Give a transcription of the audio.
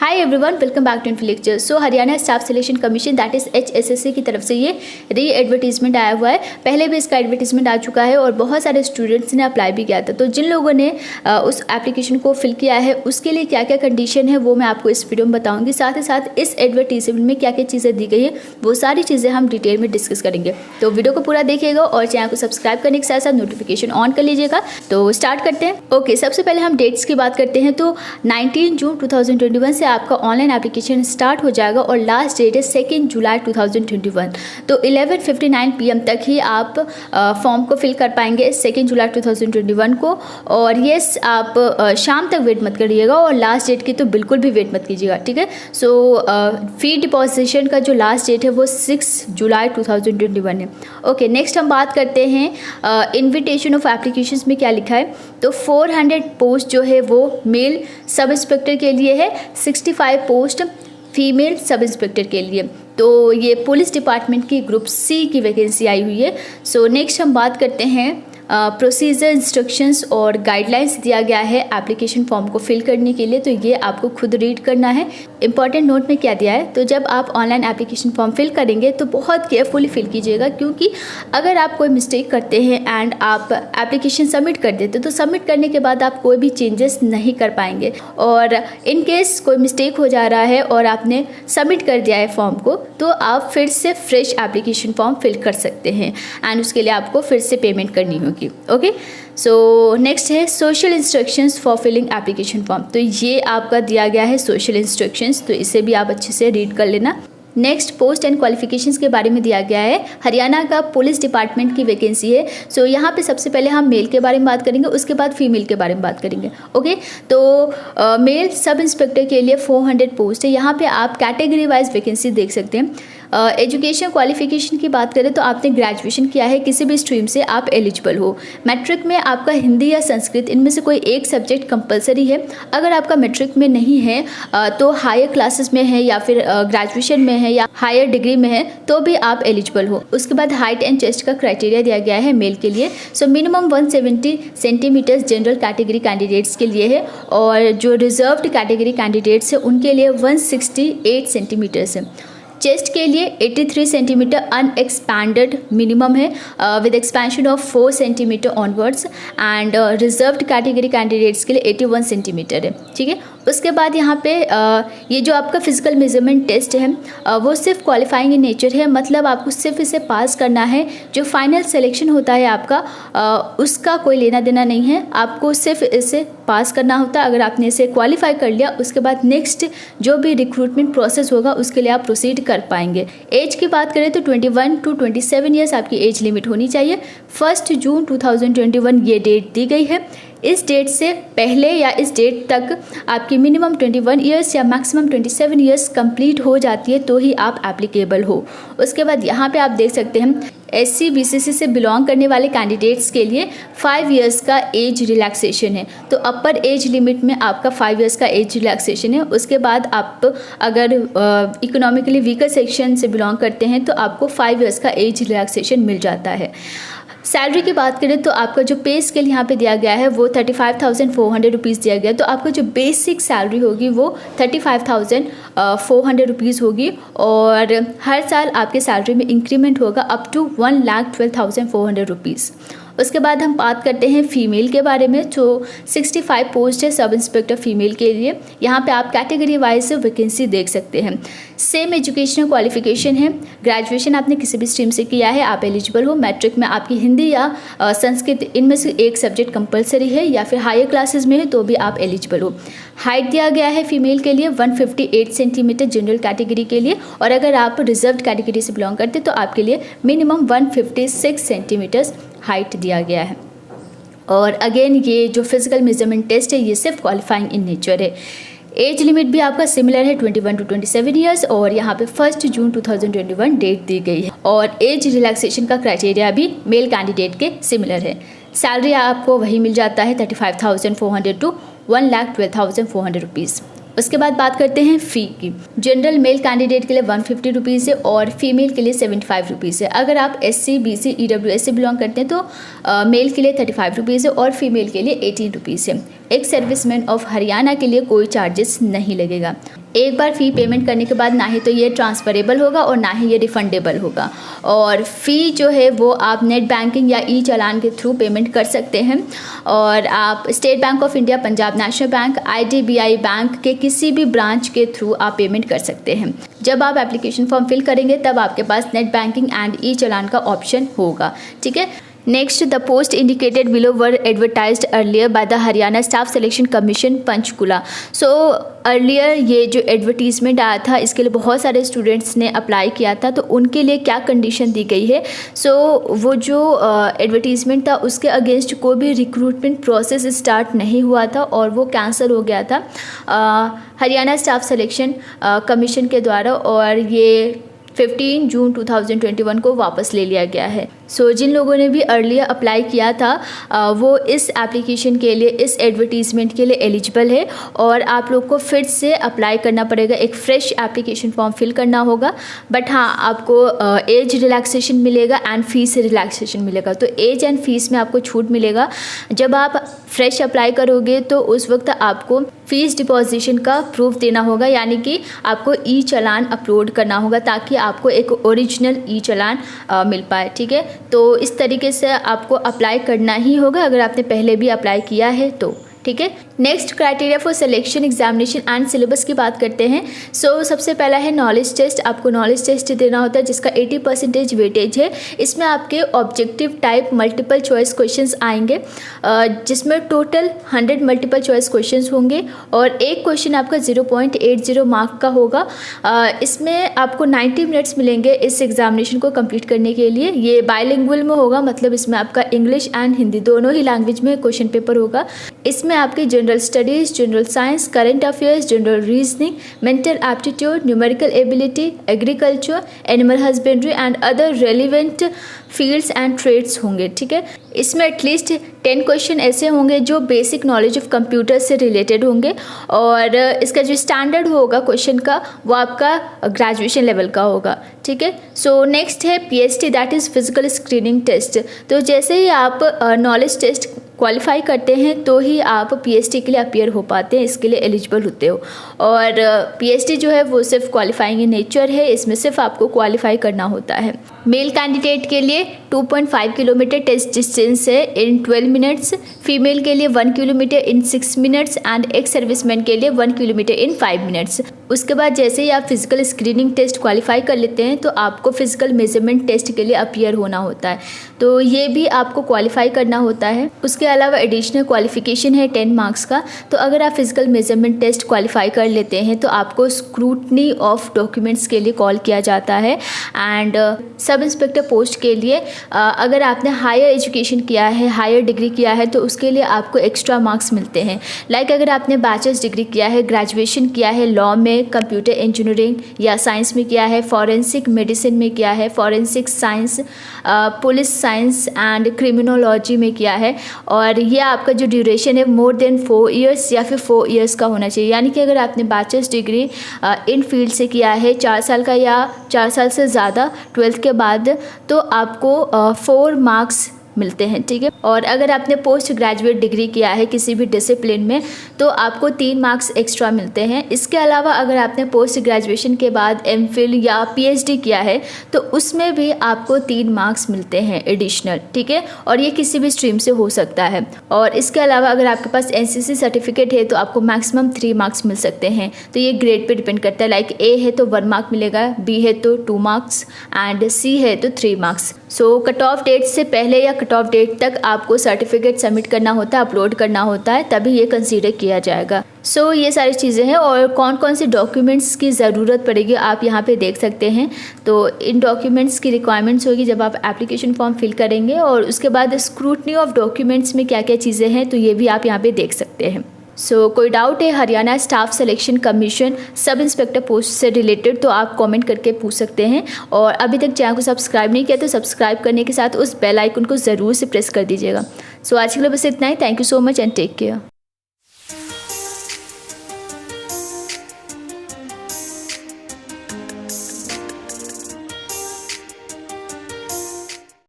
Hi everyone, welcome back to lecture. So Haryana staff selection commission that is HSSC की तरफ से ये री एडवर्टीजमेंट आया हुआ है। पहले भी इसका एडवर्टीजमेंट आ चुका है और बहुत सारे स्टूडेंट्स ने अप्लाई भी किया था। तो जिन लोगों ने उस एप्लीकेशन को फिल किया है उसके लिए क्या क्या कंडीशन है वो मैं आपको इस वीडियो में बताऊंगी। साथ ही साथ इस एडवर्टीजमेंट में क्या क्या चीज़ें दी गई है वो सारी चीज़ें हम डिटेल में डिस्कस करेंगे। तो वीडियो को पूरा देखिएगा और चैनल को सब्सक्राइब करने के साथ साथ नोटिफिकेशन ऑन कर लीजिएगा। तो स्टार्ट करते हैं। ओके, सबसे पहले हम डेट्स की बात करते हैं। तो 19 जून 2021 से आपका ऑनलाइन एप्लीकेशन स्टार्ट हो जाएगा और लास्ट डेट है 2 जुलाई 2021। तो 11:59 PM तक ही आप फॉर्म को फिल कर पाएंगे 2 जुलाई 2021 को। और येस, आप शाम तक वेट मत करिएगा और लास्ट डेट की तो बिल्कुल भी वेट मत कीजिएगा, ठीक है। सो फी डिपॉजिशन का जो लास्ट डेट है वो 6 जुलाई 2021 है। ओके, नेक्स्ट हम बात करते हैं इन्विटेशन ऑफ एप्लीकेशंस में क्या लिखा है। तो 400 पोस्ट जो है वो मेल सब इंस्पेक्टर के लिए है, 65 पोस्ट फीमेल सब इंस्पेक्टर के लिए। तो ये पुलिस डिपार्टमेंट की ग्रुप C की वैकेंसी आई हुई है। सो नेक्स्ट हम बात करते हैं प्रोसीजर, इंस्ट्रक्शंस और गाइडलाइंस दिया गया है एप्लीकेशन फॉर्म को फिल करने के लिए। तो ये आपको खुद रीड करना है। इंपॉर्टेंट नोट में क्या दिया है, तो जब आप ऑनलाइन एप्लीकेशन फॉर्म फिल करेंगे तो बहुत केयरफुली फिल कीजिएगा, क्योंकि अगर आप कोई मिस्टेक करते हैं एंड आप एप्लीकेशन सबमिट कर देते तो सबमिट करने के बाद आप कोई भी चेंजेस नहीं कर पाएंगे। और इन केस कोई मिस्टेक हो जा रहा है और आपने सबमिट कर दिया है फॉर्म को, तो आप फिर से फ्रेश एप्लीकेशन फॉर्म फिल कर सकते हैं एंड उसके लिए आपको फिर से पेमेंट करनी होगी। ओके, सो नेक्स्ट है social instructions for filling application form. तो ये आपका दिया गया है सोशल इंस्ट्रक्शंस, तो इसे भी आप अच्छे से रीड कर लेना। नेक्स्ट पोस्ट एंड क्वालिफिकेशंस के बारे में दिया गया है। हरियाणा का पुलिस डिपार्टमेंट की वैकेंसी है। सो यहाँ पे सबसे पहले हम मेल के बारे में बात करेंगे, उसके बाद फीमेल के बारे में बात करेंगे। ओके, तो मेल सब इंस्पेक्टर के लिए 400 पोस्ट है। यहाँ पे आप कैटेगरी वाइज वैकेंसी देख सकते हैं। एजुकेशन क्वालिफिकेशन की बात करें तो आपने ग्रेजुएशन किया है, किसी भी स्ट्रीम से आप एलिजिबल हो। मैट्रिक में आपका हिंदी या संस्कृत इनमें से कोई एक सब्जेक्ट कंपलसरी है। अगर आपका मैट्रिक में नहीं है तो हायर क्लासेस में है या फिर ग्रेजुएशन में है या हायर डिग्री में है तो भी आप एलिजिबल हो। उसके बाद हाइट एंड चेस्ट का क्राइटेरिया दिया गया है मेल के लिए। So minimum 170 centimetres general category candidates के लिए है और जो रिजर्व्ड कैटेगरी कैंडिडेट्स है उनके लिए 168 सेंटीमीटर्स है। चेस्ट के लिए 83 सेंटीमीटर अनएक्सपैंडेड मिनिमम है with expansion of 4 centimetre onwards and reserved category candidates के लिए 81 सेंटीमीटर है, ठीक है। उसके बाद यहाँ पे ये जो आपका फिजिकल मेजरमेंट टेस्ट है वो सिर्फ क्वालिफाइंग इन नेचर है, मतलब आपको सिर्फ इसे पास करना है। जो फाइनल सिलेक्शन होता है आपका उसका कोई लेना देना नहीं है, आपको सिर्फ इसे पास करना होता है। अगर आपने इसे क्वालिफाई कर लिया उसके बाद नेक्स्ट जो भी रिक्रूटमेंट प्रोसेस होगा उसके लिए आप प्रोसीड कर पाएंगे। एज की बात करें तो 21 to 27 ईयर्स आपकी एज लिमिट होनी चाहिए। 1 जून 2021 ये डेट दी गई है। इस डेट से पहले या इस डेट तक आपकी मिनिमम 21 ईयर्स या मैक्सिमम 27 ईयर्स कंप्लीट हो जाती है तो ही आप एप्लीकेबल हो। उसके बाद यहाँ पे आप देख सकते हैं SC BCC से बिलोंग करने वाले कैंडिडेट्स के लिए 5 ईयर्स का एज रिलैक्सेशन है। तो अपर एज लिमिट में आपका 5 ईयर्स का एज रिलैक्सेशन है। उसके बाद आप अगर इकोनॉमिकली वीकर सेक्शन से बिलोंग करते हैं तो आपको 5 ईयर्स का एज रिलैक्सेशन मिल जाता है। सैलरी की बात करें तो आपका जो पे स्केल यहाँ पे दिया गया है वो 35,400 रुपीज़ दिया गया। तो आपका जो बेसिक सैलरी होगी वो 35,400 रुपीज़ होगी और हर साल आपके सैलरी में इंक्रीमेंट होगा अप टू 1,12,400 रुपीज़। उसके बाद हम बात करते हैं फीमेल के बारे में। जो 65 पोस्ट है सब इंस्पेक्टर फीमेल के लिए। यहाँ पे आप कैटेगरी वाइज वैकेंसी देख सकते हैं। सेम एजुकेशनल क्वालिफिकेशन है, ग्रेजुएशन आपने किसी भी स्ट्रीम से किया है आप एलिजिबल हो। मैट्रिक में आपकी हिंदी या संस्कृत इनमें से एक सब्जेक्ट कंपलसरी है या फिर हायर क्लासेस में है तो भी आप एलिजिबल हो। हाइट दिया गया है फीमेल के लिए 158 सेंटीमीटर जनरल कैटेगरी के लिए और अगर आप रिजर्व्ड कैटेगरी से बिलोंग करते तो आपके लिए मिनिमम 156 सेंटीमीटर्स हाइट दिया गया है। और अगेन ये जो फिजिकल मेजरमेंट टेस्ट है ये सिर्फ क्वालिफाइंग इन नेचर है। एज लिमिट भी आपका सिमिलर है 21 to 27 ईयर्स और यहाँ पे 1 जून 2021 डेट दी गई है और एज रिलैक्सेशन का क्राइटेरिया भी मेल कैंडिडेट के सिमिलर है। सैलरी आपको वही मिल जाता है 35,400 to 1,12,400 रुपीज़। उसके बाद बात करते हैं फ़ी की। जनरल मेल कैंडिडेट के लिए 150 रुपीज़ है और फीमेल के लिए 75 रुपीज़ है। अगर आप SC BC EWS से बिलोंग करते हैं तो मेल के लिए 35 रुपीज़ है और फीमेल के लिए 18 रुपीज़ है। एक्स सर्विसमैन ऑफ हरियाणा के लिए कोई चार्जेस नहीं लगेगा। एक बार फ़ी पेमेंट करने के बाद ना ही तो ये ट्रांसफ़रेबल होगा और ना ही ये रिफ़ंडेबल होगा। और फ़ी जो है वो आप नेट बैंकिंग या ई चालान के थ्रू पेमेंट कर सकते हैं। और आप state bank of India, Punjab national bank, IDBI bank के किसी भी ब्रांच के थ्रू आप पेमेंट कर सकते हैं। जब आप एप्लीकेशन फॉर्म फिल करेंगे तब आपके पास नेट बैंकिंग एंड ई चालान का ऑप्शन होगा। ठीक है। Next, the post indicated below were advertised earlier by the Haryana staff selection commission Panchkula. So earlier ये जो एडवर्टीज़मेंट आया था इसके लिए बहुत सारे स्टूडेंट्स ने अप्लाई किया था, तो उनके लिए क्या कंडीशन दी गई है। सो वो जो एडवर्टीज़मेंट था उसके अगेंस्ट कोई भी रिक्रूटमेंट प्रोसेस स्टार्ट नहीं हुआ था और वो कैंसिल हो गया था हरियाणा स्टाफ सिलेक्शन कमीशन के द्वारा, और ये 15 जून 2021 को वापस ले लिया गया है। सो जिन लोगों ने भी अर्लियर अप्लाई किया था वो इस एप्लीकेशन के लिए, इस एडवर्टीज़मेंट के लिए एलिजिबल है और आप लोग को फिर से अप्लाई करना पड़ेगा, एक फ़्रेश एप्लीकेशन फॉर्म फिल करना होगा। बट हाँ, आपको एज रिलैक्सेशन मिलेगा एंड फीस रिलैक्सेशन मिलेगा। तो एज एंड फीस में आपको छूट मिलेगा। जब आप फ्रेश अप्लाई करोगे तो उस वक्त आपको फ़ीस डिपॉजिशन का प्रूफ देना होगा, यानी कि आपको ई चालान अपलोड करना होगा ताकि आपको एक ओरिजिनल ई चालान मिल पाए। ठीक है, तो इस तरीके से आपको अप्लाई करना ही होगा अगर आपने पहले भी अप्लाई किया है तो। ठीक है। Next, criteria for selection examination and syllabus की बात करते हैं। सो सबसे पहला है नॉलेज टेस्ट। आपको नॉलेज टेस्ट देना होता है जिसका 80% वेटेज है। इसमें आपके objective type multiple choice questions आएंगे जिसमें टोटल 100 मल्टीपल चॉइस क्वेश्चंस होंगे और एक क्वेश्चन आपका 0.80 मार्क का होगा। इसमें आपको 90 मिनट्स मिलेंगे इस एग्जामिनेशन को कंप्लीट करने के लिए। ये बायलिंगुअल में होगा, मतलब इसमें आपका इंग्लिश एंड हिंदी दोनों ही लैंग्वेज में क्वेश्चन पेपर होगा। इसमें आपकी general studies, general science, current affairs, general reasoning, mental aptitude, numerical ability, agriculture, animal husbandry and other relevant fields and trades होंगे। ठीक है। इसमें एटलीस्ट 10 क्वेश्चन ऐसे होंगे जो बेसिक नॉलेज ऑफ कंप्यूटर से रिलेटेड होंगे और इसका जो स्टैंडर्ड होगा क्वेश्चन का वो आपका ग्रेजुएशन लेवल का होगा। ठीक है। सो नेक्स्ट है PST, that is physical screening test. तो जैसे ही आप नॉलेज टेस्ट क्वालिफाई करते हैं तो ही आप PST के लिए अपीयर हो पाते हैं, इसके लिए एलिजिबल होते हो। और PST जो है वो सिर्फ क्वालिफाइंग इन नेचर है, इसमें सिर्फ आपको क्वालिफाई करना होता है। मेल कैंडिडेट के लिए 2.5 किलोमीटर टेस्ट डिस्टेंस है इन 12 मिनट्स, फीमेल के लिए 1 kilometre in 6 minutes and ex serviceman के लिए 1 किलोमीटर इन 5 मिनट्स। उसके बाद जैसे ही आप फिजिकल स्क्रीनिंग टेस्ट क्वालिफाई कर लेते हैं तो आपको फिजिकल मेजरमेंट टेस्ट के लिए अपीयर होना होता है, तो ये भी आपको क्वालिफाई करना होता है। उसके अलावा एडिशनल क्वालिफिकेशन है 10 मार्क्स का। तो अगर आप फिजिकल मेजरमेंट टेस्ट क्वालिफाई कर लेते हैं तो आपको स्क्रूटनी ऑफ डॉक्यूमेंट्स के लिए कॉल किया जाता है। एंड सब इंस्पेक्टर पोस्ट के लिए अगर आपने हायर एजुकेशन किया है, हायर डिग्री किया है, तो उसके लिए आपको एक्स्ट्रा मार्क्स मिलते हैं। लाइक अगर आपने बैचलर्स डिग्री किया है, ग्रेजुएशन किया है लॉ में, कंप्यूटर इंजीनियरिंग या साइंस में किया है, फॉरेंसिक मेडिसिन में किया है, forensic science, police science and criminology में किया है, और ये आपका जो ड्यूरेशन है मोर देन 4 इयर्स या फिर 4 इयर्स का होना चाहिए। यानी कि अगर आपने बैचलर्स डिग्री इन फील्ड से किया है 4 साल का या 4 साल से ज़्यादा 12th के बाद, तो आपको 4 मार्क्स मिलते हैं। ठीक है। और अगर आपने पोस्ट ग्रेजुएट डिग्री किया है किसी भी डिसिप्लिन में तो आपको 3 मार्क्स एक्स्ट्रा मिलते हैं। इसके अलावा अगर आपने पोस्ट ग्रेजुएशन के बाद MPhil या PhD किया है तो उसमें भी आपको 3 मार्क्स मिलते हैं एडिशनल। ठीक है। और ये किसी भी स्ट्रीम से हो सकता है। और इसके अलावा अगर आपके पास NCC सर्टिफिकेट है तो आपको मैक्सिमम 3 मार्क्स मिल सकते हैं। तो ये ग्रेड पे डिपेंड करता है। लाइक A है तो 1 मार्क मिलेगा, B है तो 2 मार्क्स एंड C है तो 3 marks. So cut off date से पहले या कट ऑफ डेट तक आपको सर्टिफिकेट सबमिट करना होता है, अपलोड करना होता है, तभी ये कंसीडर किया जाएगा। सो ये सारी चीज़ें हैं। और कौन कौन से डॉक्यूमेंट्स की ज़रूरत पड़ेगी आप यहाँ पे देख सकते हैं। तो इन डॉक्यूमेंट्स की रिक्वायरमेंट्स होगी जब आप एप्लीकेशन फॉर्म फिल करेंगे, और उसके बाद स्क्रूटनी ऑफ डॉक्यूमेंट्स में क्या क्या चीज़ें हैं तो ये भी आप यहाँ पे देख सकते हैं। सो कोई डाउट है Haryana staff selection commission sub inspector post से रिलेटेड तो आप कमेंट करके पूछ सकते हैं। और अभी तक चैनल को सब्सक्राइब नहीं किया तो सब्सक्राइब करने के साथ उस बेल आइकन को ज़रूर से प्रेस कर दीजिएगा। सो आज के लिए बस इतना ही। Thank you so much and take care.